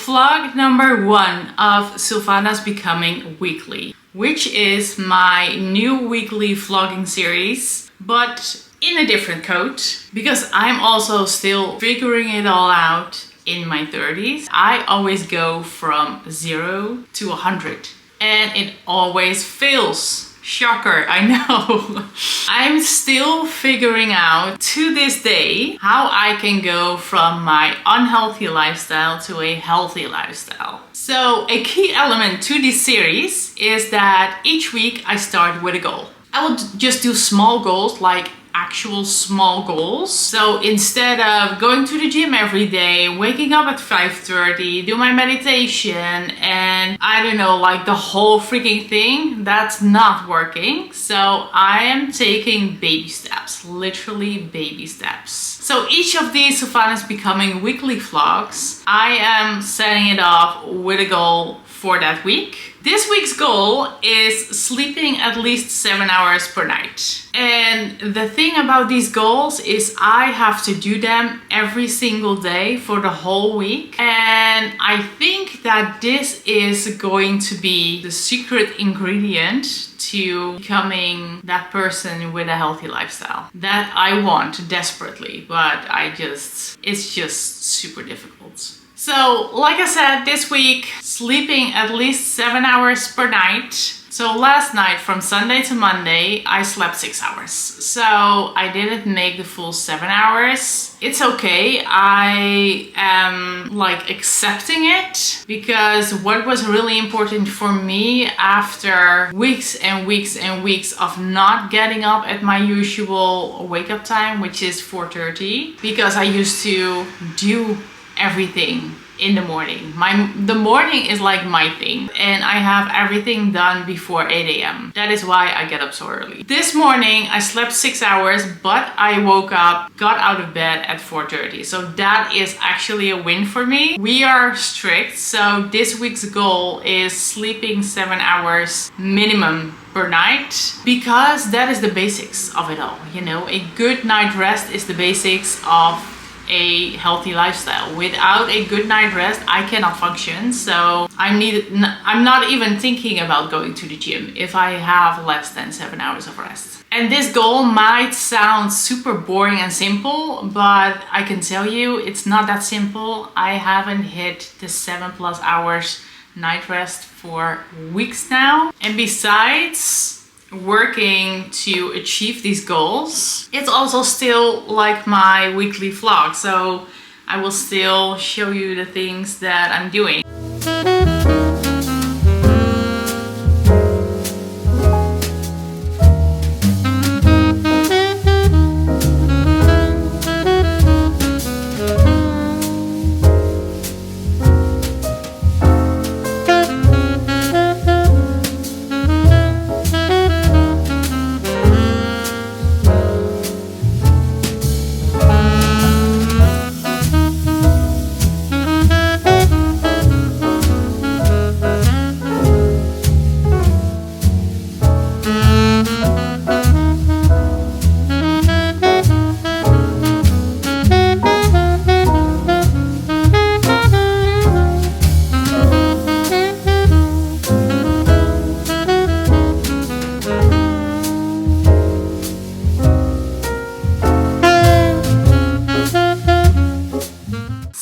vlog number 1 of Sylvahna's Becoming Weekly, which is my new weekly vlogging series, but in a different coat, because I'm also still figuring it all out in my 30s. I always go from 0 to 100 and it always fails. Shocker, I know. I'm still figuring out to this day how I can go from my unhealthy lifestyle to a healthy lifestyle. So a key element to this series is that each week I start with a goal. I will just do small goals, like actual small goals. So instead of going to the gym every day, waking up at 5:30, do my meditation and I don't know, like the whole freaking thing, that's not working. So I am taking baby steps, literally baby steps. So each of these Sylvahna's Becoming Weekly vlogs, I am setting it off with a goal for that week. This week's goal is sleeping at least 7 hours per night. And the thing about these goals is I have to do them every single day for the whole week. And I think that this is going to be the secret ingredient to becoming that person with a healthy lifestyle that I want desperately, but it's just super difficult. So, like I said, this week, sleeping at least 7 hours per night. So last night, from Sunday to Monday, I slept 6 hours. So I didn't make the full 7 hours. It's okay. I am like accepting it, because what was really important for me after weeks and weeks and weeks of not getting up at my usual wake up time, which is 4:30, because I used to do everything in the morning. The morning is like my thing, and I have everything done before 8 a.m. That is why I get up so early. This morning I slept 6 hours, but I woke up, got out of bed at 4:30. So that is actually a win for me. We are strict, so this week's goal is sleeping 7 hours minimum per night, because that is the basics of it all. You know, a good night rest is the basics of a healthy lifestyle. Without a good night rest, I cannot function. So I'm not even thinking about going to the gym if I have less than 7 hours of rest. And this goal might sound super boring and simple, but I can tell you it's not that simple. I haven't hit the 7+ hours night rest for weeks now. And besides working to achieve these goals, it's also still like my weekly vlog, so I will still show you the things that I'm doing.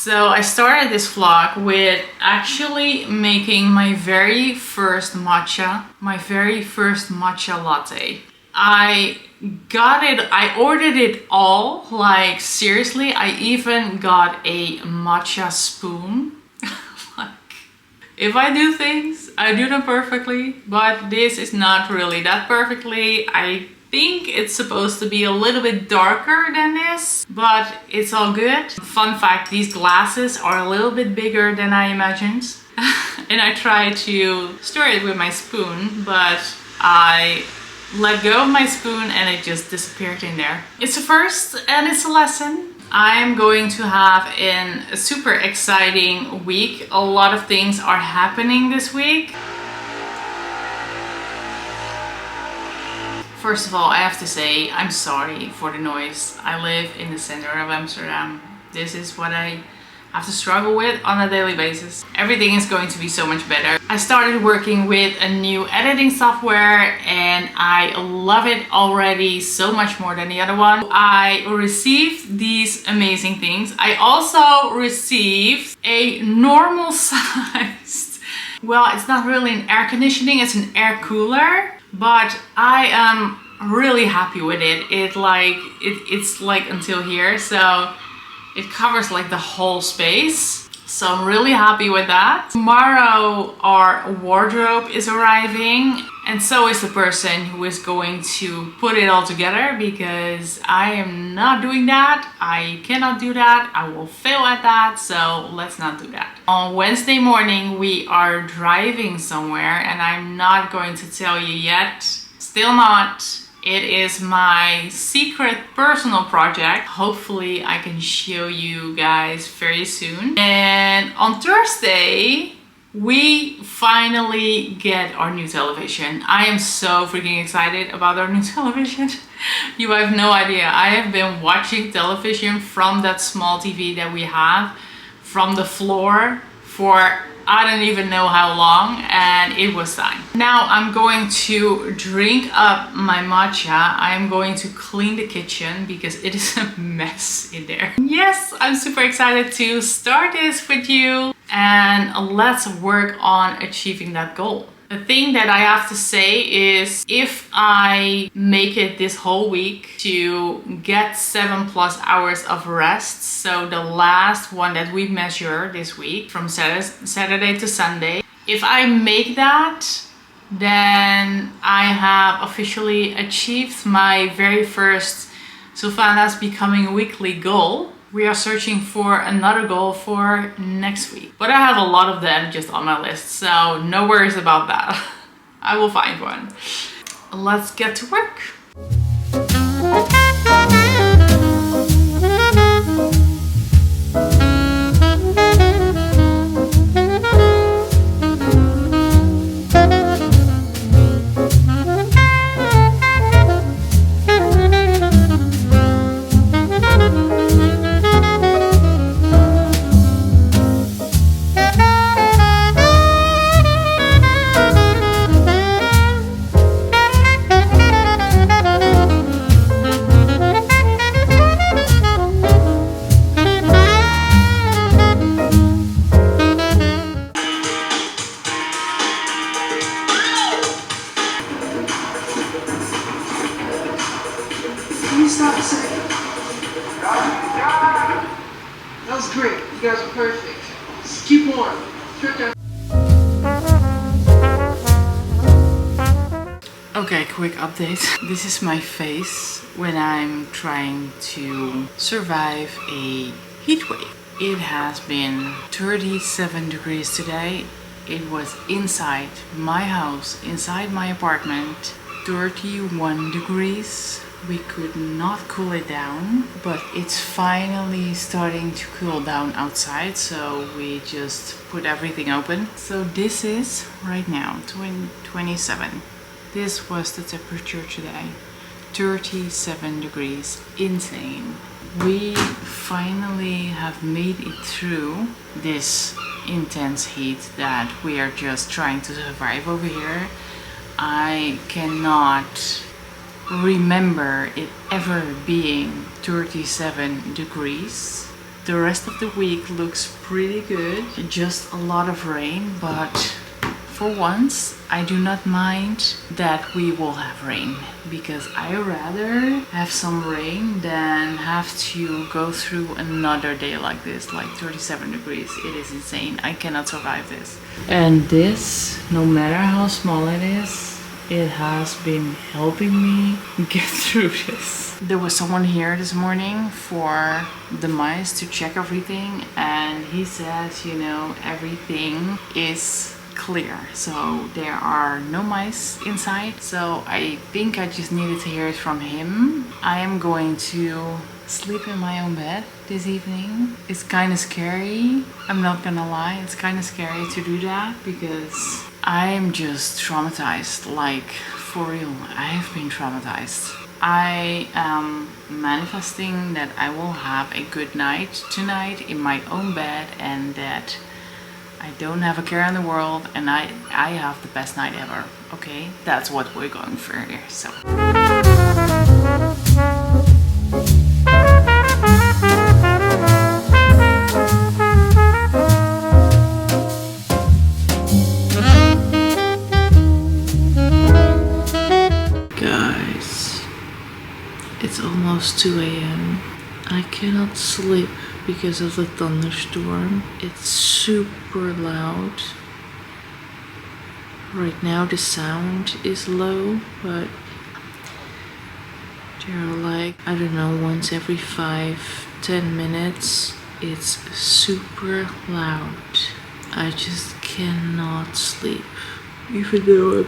So I started this vlog with actually making my very first matcha latte. I ordered it all, like seriously. I even got a matcha spoon. Like, if I do things, I do them perfectly, but this is not really that perfectly. I think it's supposed to be a little bit darker than this, but it's all good. Fun fact, these glasses are a little bit bigger than I imagined. And I tried to stir it with my spoon, but I let go of my spoon and it just disappeared in there. It's a first and it's a lesson. I'm going to have a super exciting week. A lot of things are happening this week. First of all, I have to say I'm sorry for the noise. I live in the center of Amsterdam. This is what I have to struggle with on a daily basis. Everything is going to be so much better. I started working with a new editing software and I love it already so much more than the other one. I received these amazing things. I also received a normal sized, well, it's not really an air conditioning, it's an air cooler, but I am really happy with it. It's like until here, so it covers like the whole space. So I'm really happy with that. Tomorrow our wardrobe is arriving, and so is the person who is going to put it all together, because I am not doing that. I cannot do that. I will fail at that, so let's not do that. On Wednesday morning we are driving somewhere, and I'm not going to tell you yet. Still not. It is my secret personal project. Hopefully I can show you guys very soon. And on Thursday, we finally get our new television. I am so freaking excited about our new television. You have no idea. I have been watching television from that small TV that we have from the floor for I don't even know how long, and it was time. Now I'm going to drink up my matcha. I'm going to clean the kitchen because it is a mess in there. Yes, I'm super excited to start this with you, and let's work on achieving that goal. The thing that I have to say is, if I make it this whole week to get 7+ hours of rest, so the last one that we measure this week from Saturday to Sunday, if I make that, then I have officially achieved my very first Sylvahna's Becoming Weekly goal. We are searching for another goal for next week, but I have a lot of them just on my list, so no worries about that. I will find one. Let's get to work. Stop a second. That was great. You guys are perfect. Just keep on. Okay, quick update. This is my face when I'm trying to survive a heat wave. It has been 37 degrees today. It was inside my house, inside my apartment, 31 degrees. We could not cool it down, but it's finally starting to cool down outside, so we just put everything open. So this is right now 27. This was the temperature today, 37 degrees. Insane. We finally have made it through this intense heat that we are just trying to survive over here. I cannot remember it ever being 37 degrees. The rest of the week looks pretty good. Just a lot of rain, but for once I do not mind that we will have rain, because I rather have some rain than have to go through another day like this, like 37 degrees. It is insane. I cannot survive this. And this, no matter how small it is, it has been helping me get through this. There was someone here this morning for the mice to check everything, and he says, you know, everything is clear, so there are no mice inside. So I think I just needed to hear it from him. I am going to sleep in my own bed this evening. It's kind of scary, I'm not gonna lie. It's kind of scary to do that because I'm just traumatized, like for real. I have been traumatized. I am manifesting that I will have a good night tonight in my own bed, and that I don't have a care in the world, and I have the best night ever. Okay, that's what we're going for here. So guys, it's almost 2 a.m. I cannot sleep because of the thunderstorm. It's super loud. Right now the sound is low, but they're like, I don't know, once every 5-10 minutes. It's super loud. I just cannot sleep, even though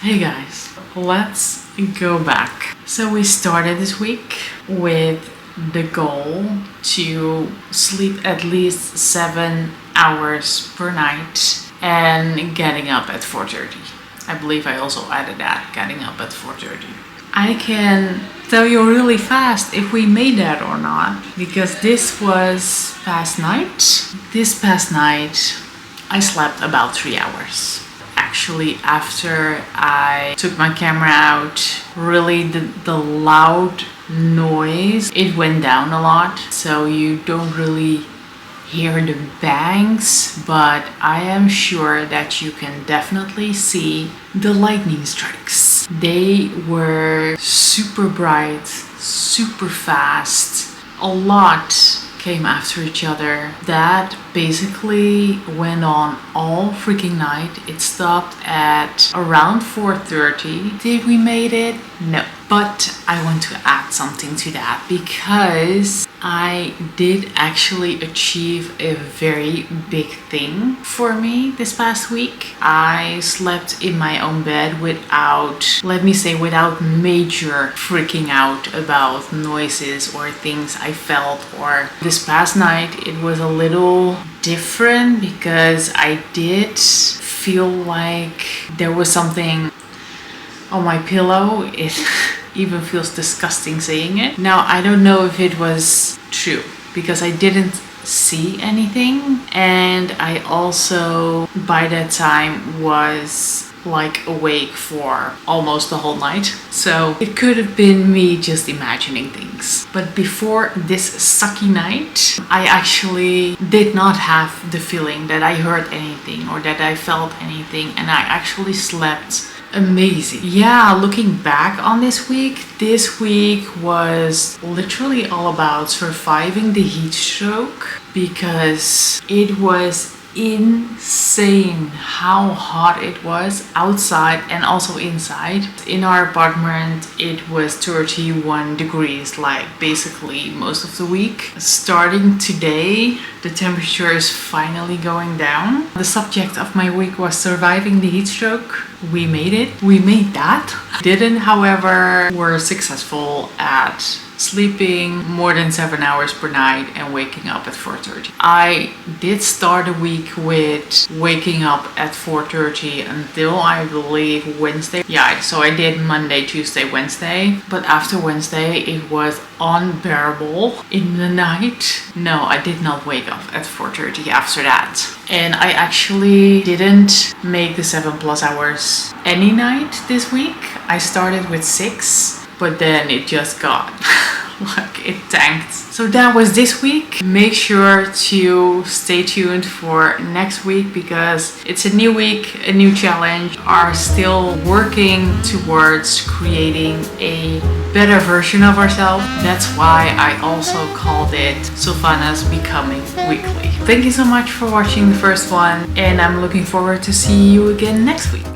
Hey guys, let's go back. So we started this week with the goal to sleep at least 7 hours per night and getting up at 4:30. I believe I also added that, getting up at 4:30. I can tell you really fast if we made that or not, because this was past night. This past night I slept about 3 hours. Actually, after I took my camera out, really the loud noise, it went down a lot, so you don't really hear the bangs, but I am sure that you can definitely see the lightning strikes. They were super bright, super fast. A lot came after each other. That basically went on all freaking night. It stopped at around 4:30. Did we made it? No. But I want to add something to that, because I did actually achieve a very big thing for me this past week. I slept in my own bed without, let me say, without major freaking out about noises or things I felt. Or this past night it was a little different, because I did feel like there was something on my pillow. It even feels disgusting saying it. Now, I don't know if it was true, because I didn't see anything, and I also by that time was like awake for almost the whole night, so it could have been me just imagining things. But before this sucky night, I actually did not have the feeling that I heard anything or that I felt anything, and I actually slept amazing. Yeah, looking back on this week was literally all about surviving the heat stroke, because it was insane how hot it was outside and also inside. In our apartment it was 31 degrees, like basically most of the week. Starting today, the temperature is finally going down. The subject of my week was surviving the heat stroke. We made it. We made that. Didn't, however, were successful at sleeping more than 7 hours per night and waking up at 4:30. I did start a week with waking up at 4:30 until, I believe, Wednesday. Yeah, so I did Monday, Tuesday, Wednesday. But after Wednesday, it was unbearable in the night. No, I did not wake up at 4:30 after that. And I actually didn't make the 7+ hours any night this week. I started with 6. But then it just got like it tanked. So that was this week. Make sure to stay tuned for next week, because it's a new week, a new challenge. Are still working towards creating a better version of ourselves. That's why I also called it Sylvahna's Becoming Weekly. Thank you so much for watching the first one, and I'm looking forward to see you again next week.